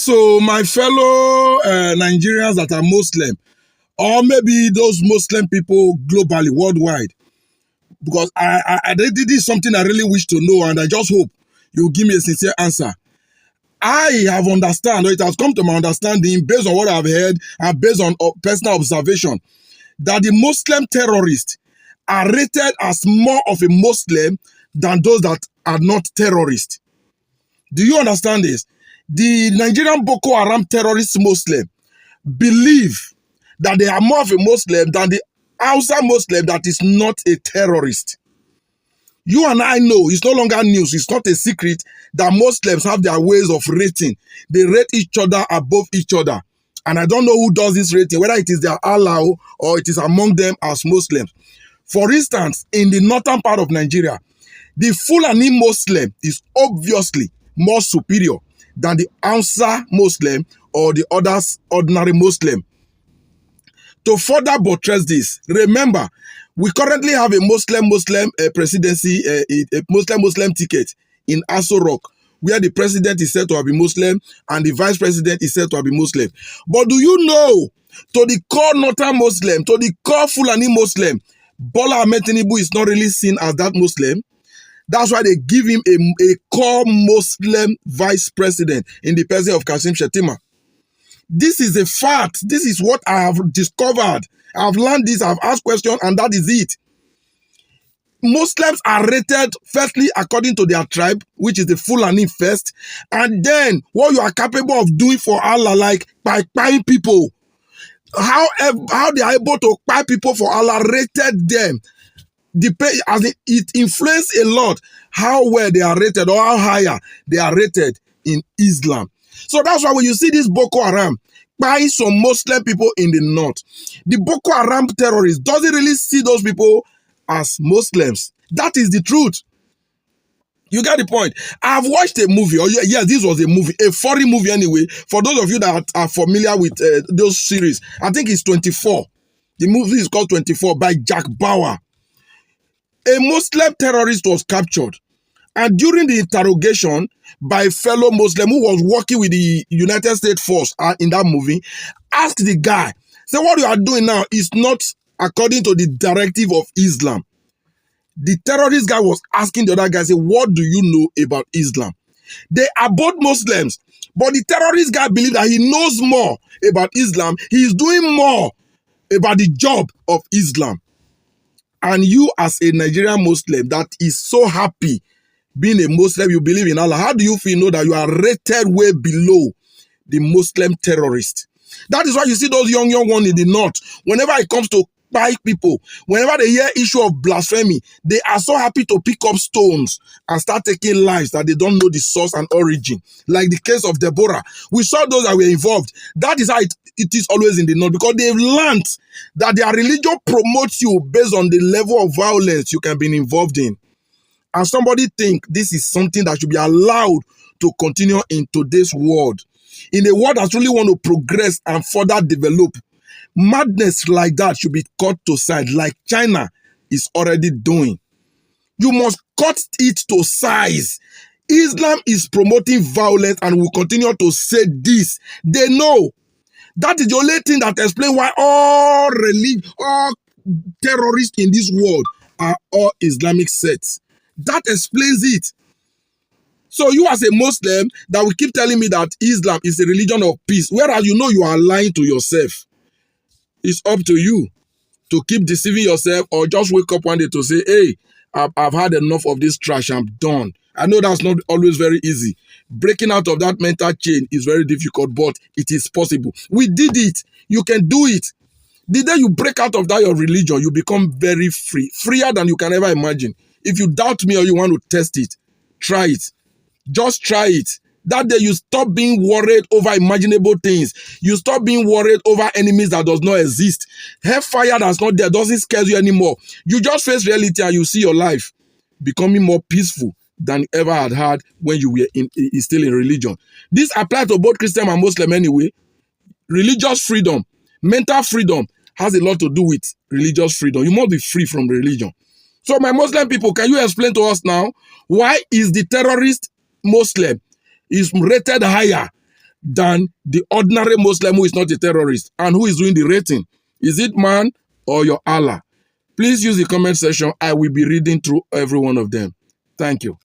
So my fellow Nigerians that are Muslim, or maybe those Muslim people globally, worldwide, because this is something I really wish to know, and I just hope you give me a sincere answer. I have understand, or it has come to my understanding based on what I've heard and based on personal observation, that the Muslim terrorists are rated as more of a Muslim than those that are not terrorists. Do you understand this? The Nigerian Boko Haram terrorist Muslim believe that they are more of a Muslim than the Hausa Muslim that is not a terrorist. You and I know, it's no longer news, it's not a secret that Muslims have their ways of rating. They rate each other above each other. And I don't know who does this rating, whether it is their Allah or it is among them as Muslims. For instance, in the northern part of Nigeria, the Fulani Muslim is obviously more superior than the Hausa Muslim or the others ordinary Muslim. To further buttress this, remember, we currently have a Muslim presidency, a Muslim ticket in Aso Rock, where the president is said to have been Muslim and the vice president is said to have been Muslim. But do you know, to the core northern Muslim, to the core Fulani Muslim, Bola Ahmed Tinubu is not really seen as that Muslim. That's why they give him a core Muslim vice president in the person of Kashim Shettima. This is a fact. This is what I have discovered. I've learned this, I've asked questions, and that is it. Muslims are rated firstly according to their tribe, which is the Fulani first, and then what you are capable of doing for Allah, like by buying people. How they are able to buy people for Allah rated them. It influenced a lot how well they are rated or how higher they are rated in Islam. So that's why when you see this Boko Haram buying some Muslim people in the north, the Boko Haram terrorists doesn't really see those people as Muslims. That is the truth. You get the point. I've watched a movie, yes, this was a movie, a foreign movie anyway. For those of you that are familiar with those series, I think it's 24. The movie is called 24 by Jack Bauer. A Muslim terrorist was captured. And during the interrogation by a fellow Muslim who was working with the United States Force in that movie, asked the guy, say, what you are doing now is not according to the directive of Islam. The terrorist guy was asking the other guy, say, what do you know about Islam? They are both Muslims, but the terrorist guy believes that he knows more about Islam. He is doing more about the job of Islam. And you as a Nigerian Muslim that is so happy being a Muslim, you believe in Allah, how do you feel know that you are rated way below the Muslim terrorist? That is why you see those young ones in the north, whenever it comes to buy people, whenever they hear issue of blasphemy, they are so happy to pick up stones and start taking lives that they don't know the source and origin. Like the case of Deborah. We saw those that were involved. That is how it is always in the north, because they've learned that their religion promotes you based on the level of violence you can be involved in. And somebody think this is something that should be allowed to continue in today's world. In a world that really want to progress and further develop, madness like that should be cut to side, like China is already doing. You must cut it to size. Islam is promoting violence and will continue to say this. They know. That is the only thing that explains why all terrorists in this world are all Islamic sects. That explains it. So you as a Muslim that will keep telling me that Islam is a religion of peace, whereas you know you are lying to yourself. It's up to you to keep deceiving yourself or just wake up one day to say, hey, I've had enough of this trash, I'm done. I know that's not always very easy. Breaking out of that mental chain is very difficult, but it is possible. We did it. You can do it. The day you break out of that your religion, you become very free, freer than you can ever imagine. If you doubt me or you want to test it, try it. Just try it. That day you stop being worried over imaginable things. You stop being worried over enemies that does not exist. Hellfire that's not there doesn't scare you anymore. You just face reality and you see your life becoming more peaceful than you ever had when you were still in religion. This applies to both Christian and Muslim anyway. Religious freedom, mental freedom has a lot to do with religious freedom. You must be free from religion. So my Muslim people, can you explain to us now why is the terrorist Muslim is rated higher than the ordinary Muslim who is not a terrorist? And who is doing the rating? Is it man or your Allah? Please use the comment section. I will be reading through every one of them. Thank you.